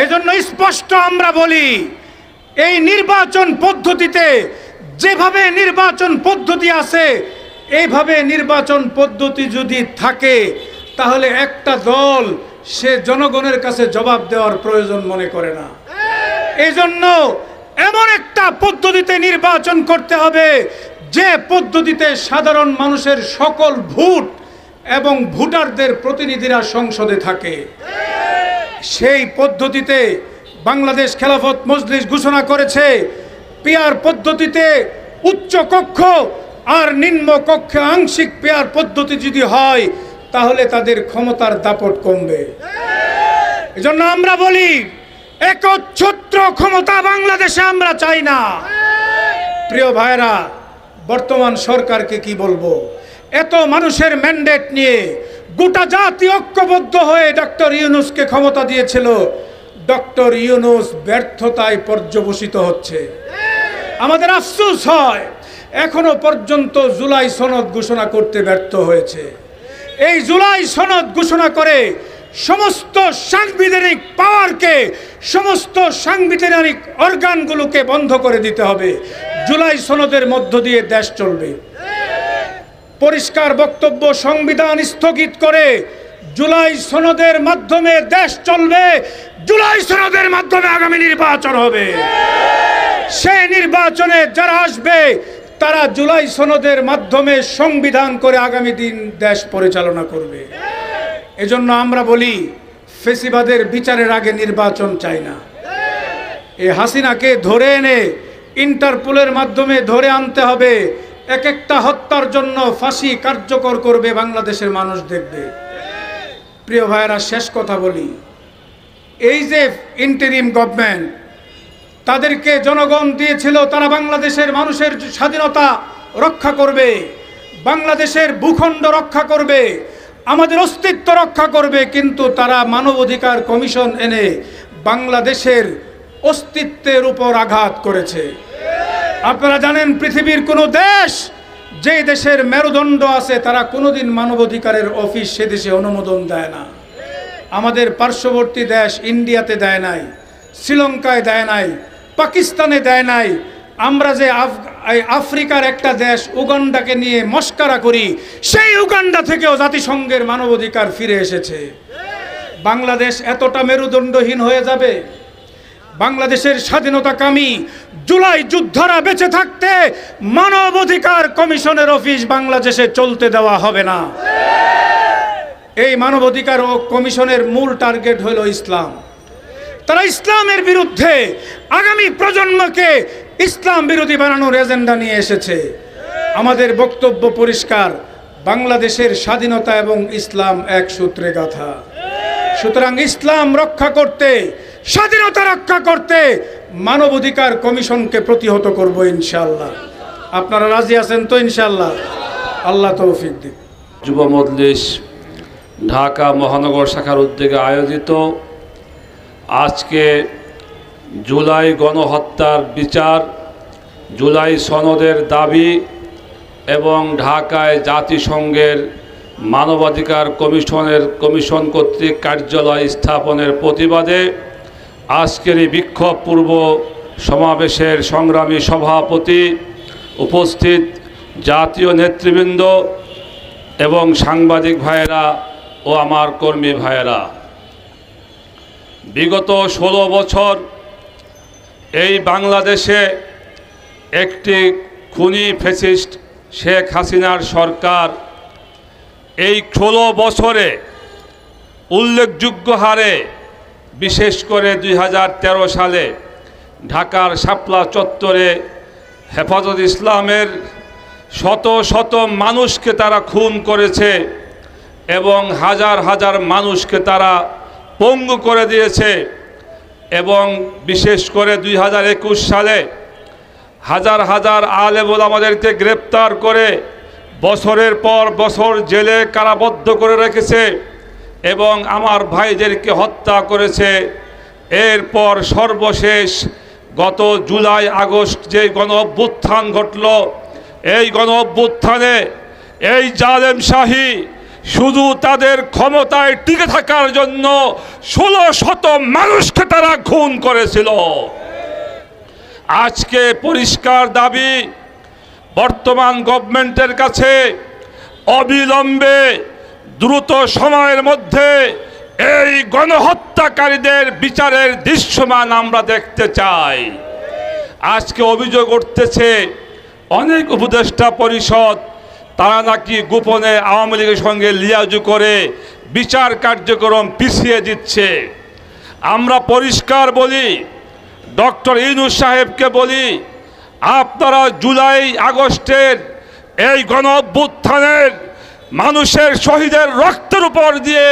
এজন্য স্পষ্ট আমরা বলি, এই নির্বাচন পদ্ধতিতে যেভাবে নির্বাচন পদ্ধতি আছে, এইভাবে নির্বাচন পদ্ধতি যদি থাকে, তাহলে একটা দল সে জনগণের কাছে জবাব দেওয়ার প্রয়োজন মনে করে না। এই জন্য এমন একটা পদ্ধতিতে নির্বাচন করতে হবে যে পদ্ধতিতে সাধারণ মানুষের সকল ভোট এবং ভোটারদের প্রতিনিধিরা সংসদে থাকে। সেই পদ্ধতিতে বাংলাদেশ খেলাফত মজলিস ঘোষণা করেছে, পেয়ার পদ্ধতিতে উচ্চ কক্ষ আর নিম্ন কক্ষে আংশিক পেয়ার পদ্ধতি যদি হয়, তাহলে তাদের ক্ষমতার দাপট কমবে। এজন্য আমরা বলি, একচ্ছত্র ক্ষমতা বাংলাদেশে আমরা চাই না। প্রিয় ভাইরা, বর্তমান সরকারকে কি বলবো, এত মানুষের ম্যান্ডেট নিয়ে গোটা জাতি ঐক্যবদ্ধ হয়ে ডক্টর ইউনূসকে ক্ষমতা দিয়েছিল। ডক্টর ইউনূস ব্যর্থতায় পর্যবসিত হচ্ছে। আমাদের আফসোস হয়, এখনো পর্যন্ত জুলাই সনদ ঘোষণা করতে ব্যর্থ হয়েছে। এই জুলাই সনদ ঘোষণা করে সমস্ত সাংবিধানিক পাওয়ারকে, সমস্ত সাংবিধানিক অর্গানগুলোকে বন্ধ করে দিতে হবে। জুলাই সনদের মধ্য দিয়ে দেশ চলবে। পরিষ্কার বক্তব্য, সংবিধান স্থগিত করে জুলাই সনদের মাধ্যমে দেশ চলবে। জুলাই সনদের মাধ্যমে আগামী নির্বাচন হবে। সেই নির্বাচনে যারা আসবে তারা জুলাই সনদের মাধ্যমে সংবিধান করে আগামী দিন দেশ পরিচালনা করবে। এজন্য আমরা বলি, ফেসিবাদের বিচারের আগে নির্বাচন চাই না। এই হাসিনাকে ধরে এনে ইন্টারপোলের মাধ্যমে ধরে আনতে হবে। এক একটা হত্যার জন্য ফাঁসি কার্যকর করবে বাংলাদেশের মানুষ দেখবে। প্রিয় ভাইয়েরা, শেষ কথা বলি, এই যে ইন্টারিম গভর্নমেন্ট, তাদেরকে জনগণ দিয়েছিল, তারা বাংলাদেশের মানুষের স্বাধীনতা রক্ষা করবে, বাংলাদেশের ভূখণ্ড রক্ষা করবে, আমাদের অস্তিত্ব রক্ষা করবে। কিন্তু তারা মানবাধিকার কমিশন এনে বাংলাদেশের অস্তিত্বের উপর আঘাত করেছে। আপনারা জানেন, পৃথিবীর কোনো দেশ, যে দেশের মেরুদণ্ড আছে, তারা কোনোদিন মানবাধিকারের অফিস সে দেশে অনুমোদন দেয় না। আমাদের পার্শ্ববর্তী দেশ ইন্ডিয়াতে দেয় নাই, শ্রীলঙ্কায় দেয় নাই, পাকিস্তানে দেয় নাই। আমরা যে আফ্রিকার একটা দেশ উগান্ডাকে নিয়ে মস্কারা করি, সেই উগান্ডা থেকেও জাতিসংঘের মানবাধিকার ফিরে এসেছে। বাংলাদেশ এতটা মেরুদণ্ডহীন হয়ে যাবে? বাংলাদেশের স্বাধীনতাকামী জুলাই যোদ্ধারা বেঁচে থাকতে মানবাধিকার কমিশনের অফিস বাংলাদেশে চলতে দেওয়া হবে না। এই মানবাধিকার কমিশনের মূল টার্গেট হলো ইসলাম। তারা ইসলামের বিরুদ্ধে আগামী প্রজন্মকে ইসলাম বিরোধী বানানোর এজেন্ডা নিয়ে এসেছে। আমাদের বক্তব্য পরিষ্কার, বাংলাদেশের স্বাধীনতা এবং ইসলাম এক সূত্রে গাঁথা। সুতরাং ইসলাম রক্ষা করতে, স্বাধীনতা রক্ষা করতে মানবাধিকার কমিশনকে প্রতিহত করব ইনশাআল্লাহ। আপনারা রাজি আছেন তো ইনশাআল্লাহ? আল্লাহ তৌফিক দিন। যুব মজলিস ঢাকা মহানগর শাখার উদ্যোগে আয়োজিত আজকে জুলাই গণহত্যার বিচার, জুলাই সনদের দাবি এবং ঢাকায় জাতিসংঘের মানবাধিকার কমিশন কর্তৃক কার্যালয় স্থাপনের প্রতিবাদে আজকের এই বিক্ষোভপূর্ব সমাবেশের সংগ্রামী সভাপতি, উপস্থিত জাতীয় নেতৃবৃন্দ এবং সাংবাদিক ভাইয়েরা ও আমার কর্মী ভাইয়েরা, বিগত 16 বছর এই বাংলাদেশে একটি খুনি ফ্যাসিস্ট শেখ হাসিনার সরকার এই 16 বছরে উল্লেখযোগ্য হারে, বিশেষ করে 2013 সালে ঢাকার শাপলা চত্বরে হেফাজত ইসলামের শত শত মানুষকে তারা খুন করেছে এবং হাজার হাজার মানুষকে তারা পঙ্গু করে দিয়েছে। এবং বিশেষ করে 2021 সালে হাজার হাজার আলেম ওলামাদেরকে গ্রেপ্তার করে বছরের পর বছর জেলে কারাবদ্ধ করে রেখেছে এবং আমার ভাইদেরকে হত্যা করেছে। এরপর সর্বশেষ গত জুলাই আগস্ট যে গণ অভ্যুত্থান ঘটল, এই গণ অভ্যুত্থানে এই জালেম শাহী শুধু তাদের ক্ষমতায় টিকে থাকার জন্য ১৬শত মানুষকে তারা খুন করেছিল। আজকে পরিষ্কার দাবি বর্তমান গভর্নমেন্টের কাছে, অবিলম্বে দ্রুত সময়ের মধ্যে এই গণহত্যাকারীদের বিচারের দৃশ্যমান আমরা দেখতে চাই। আজকে অভিযোগ উঠতেছে অনেক উপদেষ্টা পরিষদ তারা নাকি গোপনে আওয়ামী লীগের সঙ্গে লিয়াজু করে বিচার কার্যক্রম পিছিয়ে দিচ্ছে। আমরা পরিষ্কার বলি, ডক্টর ইউনূস সাহেবকে বলি, আপনারা জুলাই আগস্টের এই গণ অভ্যুত্থানের মানুষের শহীদের রক্তের উপর দিয়ে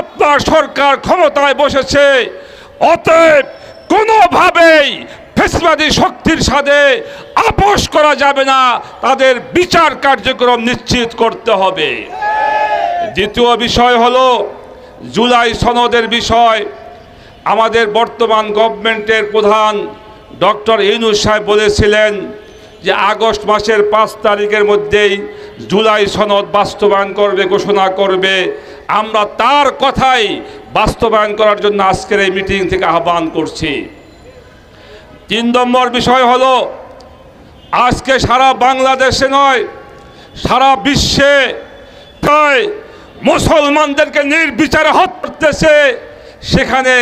আপনার সরকার ক্ষমতায় বসেছে, অতএব কোনোভাবেই ফ্যাসিবাদী শক্তির সাথে আপোষ করা যাবে না, তাদের বিচার কার্যক্রম নিশ্চিত করতে হবে। দ্বিতীয় বিষয় হলো জুলাই সনদের বিষয়। আমাদের বর্তমান গভর্নমেন্টের প্রধান ডক্টর ইউনূস সাহেব বলেছিলেন যে আগস্ট মাসের 5 তারিখের মধ্যেই জুলাই সনদ বাস্তবায়ন করবে, ঘোষণা করবে। আমরা তার কথাই বাস্তবায়ন করার জন্য আজকের এই মিটিং থেকে আহ্বান করছি। 3 নম্বর বিষয় হলো আজকে সারা বাংলাদেশে নয়, সারা বিশ্বে প্রায় মুসলমানদেরকে নির্বিচারে হত্যা করতেছে, সেখানে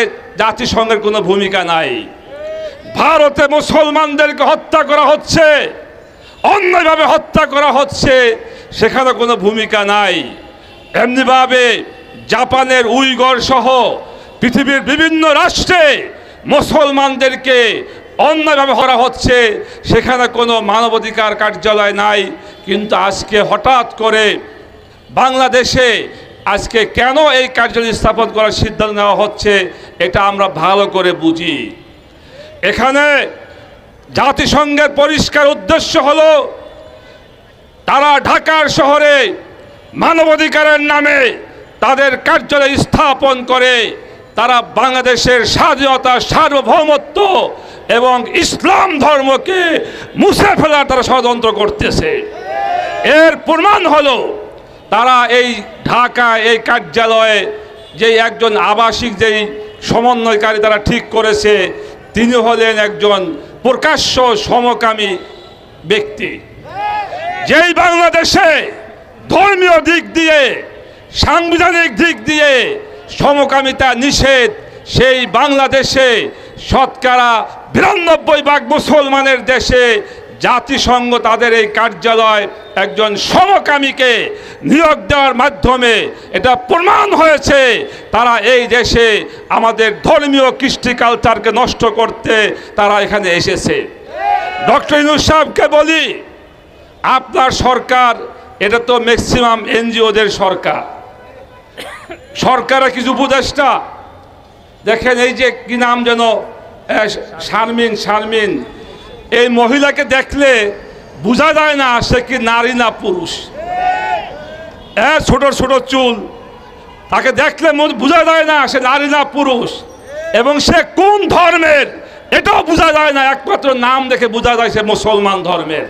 জাতিসংঘের কোনো ভূমিকা নাই। ভারতে মুসলমানদেরকে হত্যা করা হচ্ছে, অন্যভাবে হত্যা করা হচ্ছে, সেখানে কোনো ভূমিকা নাই। এমনিভাবে জাপানের উইগর সহ পৃথিবীর বিভিন্ন রাষ্ট্রে মুসলমানদেরকে অন্যভাবে করা হচ্ছে, সেখানে কোনো মানবাধিকার কার্যালয় নাই। কিন্তু আজকে হঠাৎ করে বাংলাদেশে আজকে কেন এই কার্যালয় স্থাপন করার সিদ্ধান্ত নেওয়া হচ্ছে এটা আমরা ভালো করে বুঝি। এখানে জাতিসংঘের পরিষ্কার উদ্দেশ্য হলো তারা ঢাকার শহরে মানবাধিকারের নামে তাদের কার্যালয় স্থাপন করে তারা বাংলাদেশের স্বাধীনতা, সার্বভৌমত্ব এবং ইসলাম ধর্মকে মুছে ফেলার তারা ষড়যন্ত্র করতেছে। এর প্রমাণ হলো তারা এই ঢাকা এই কার্যালয়ে যে একজন আবাসিক যেই সমন্বয়কারী তারা ঠিক করেছে, তিনি হলেন একজন প্রকাশ্য সমকামী ব্যক্তি। যেই বাংলাদেশে ধর্মীয় দিক দিয়ে, সাংবিধানিক দিক দিয়ে সমকামিতা নিষেধ, সেই বাংলাদেশে শতকরা 92% মুসলমানের দেশে জাতিসংঘ তাদের এই কার্যালয় একজন সমকামীকে নিয়োগ দেওয়ার মাধ্যমে এটা প্রমাণ হয়েছে তারা এই দেশে আমাদের ধর্মীয় কৃষ্টি কালচারকে নষ্ট করতে তারা এখানে এসেছে। ডক্টর ইউনূস সাহেবকে বলি, আপনার সরকার এটা তো ম্যাক্সিমাম এনজিওদের সরকার, সরকারের কিছু উপদেষ্টা দেখেন, এই যে কি নাম যেন শারমিন, এই মহিলাকে দেখলে বোঝা যায় না সে কি নারী না পুরুষ। ছোট ছোট চুল, তাকে দেখলে বোঝা যায় না সে নারী না পুরুষ, এবং সে কোন ধর্মের এটাও বোঝা যায় না, একমাত্র নাম দেখে বোঝা যায় সে মুসলমান ধর্মের।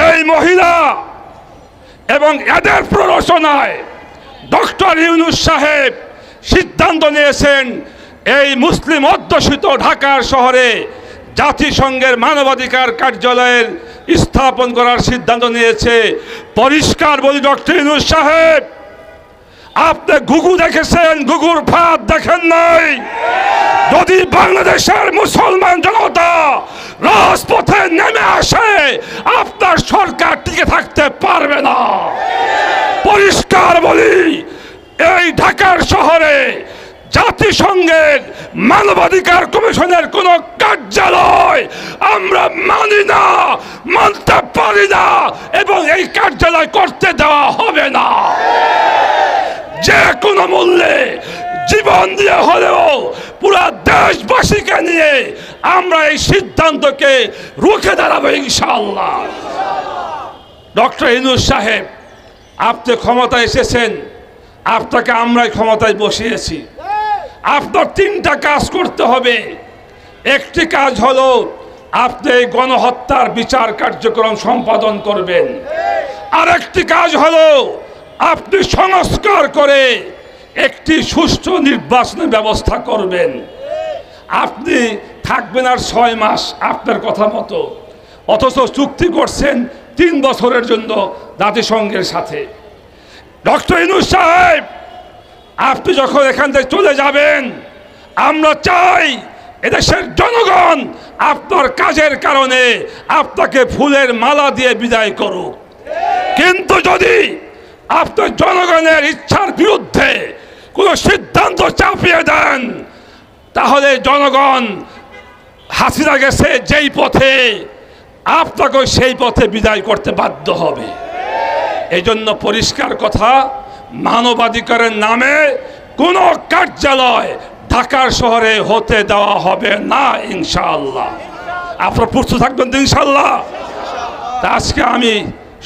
এই মহিলা এবং এদের প্ররোচনায় ডক্টর ইউনূস সাহেব সিদ্ধান্ত নিয়েছেন এই মুসলিম অধ্যুষিত ঢাকার শহরে জাতিসংঘের মানবাধিকার কার্যালয়ের স্থাপন করার সিদ্ধান্ত নিয়েছে। পরিষ্কার বলি ডক্টর ইউনূস সাহেব, আপনি ঘুঘু দেখেছেন, ঘুঘুর ফাঁদ দেখেন নাই। যদি বাংলাদেশের মুসলমান জনতা রাজপথে নেমে আসে, আপনার সরকার টিকে থাকতে পারবে না। পরিষ্কার বলি, এই ঢাকার শহরে জাতিসংঘের মানবাধিকার কমিশনের কোন কার্যালয় আমরা মানি না, মানতে পারি না, এবং এই কার্যালয় করতে দেওয়া হবে না। যে কোনো মূল্যে জীবন দিয়ে হলেও পুরা দেশবাসীকে নিয়ে আমরা এই সিদ্ধান্তকে রুখে দাঁড়াবো ইনশাআল্লাহ। ডক্টর ইউনূস সাহেব, আপনি ক্ষমতায় এসেছেন, আপনাকে আমরাই ক্ষমতায় বসিয়েছি। আপনার 3টা কাজ করতে হবে। একটি কাজ হলো আপনি গণহত্যার বিচার কার্যক্রম সম্পাদন করবেন। আরেকটি কাজ হলো আপনি সংস্কার করে একটি সুষ্ঠু নির্বাচনের ব্যবস্থা করবেন। আপনি থাকবেন আর 6 মাস আপনার কথা মতো, অথচ চুক্তি করছেন 3 বছরের জন্য জাতিসংঘের সাথে। ডক্টর ইউনূস সাহেব, আপনি যখন এখান থেকে চলে যাবেন, আমরা চাই এদেশের জনগণ আপনার কাজের কারণে আপনাকে ফুলের মালা দিয়ে বিদায় করুক। কিন্তু যদি আপনার জনগণের ইচ্ছার বিরুদ্ধে কোনো সিদ্ধান্ত চাপিয়ে দেন, তাহলে জনগণ হাসিনা গেছে যেই পথে, আপনাকে সেই পথে বিদায় করতে বাধ্য হবে। এই জন্য পরিষ্কার কথা, মানবাধিকারের নামে কোনো কার্যালয় ঢাকার শহরে হতে দেওয়া হবে না ইনশাআল্লাহ। আপনারা প্রস্তুত থাকবেন তো ইনশাআল্লাহ? তা আজকে আমি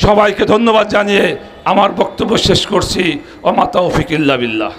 সবাইকে ধন্যবাদ জানিয়ে আমার বক্তব্য শেষ করছি। ওয়া মা তাওফিক ইল্লা বিল্লাহ।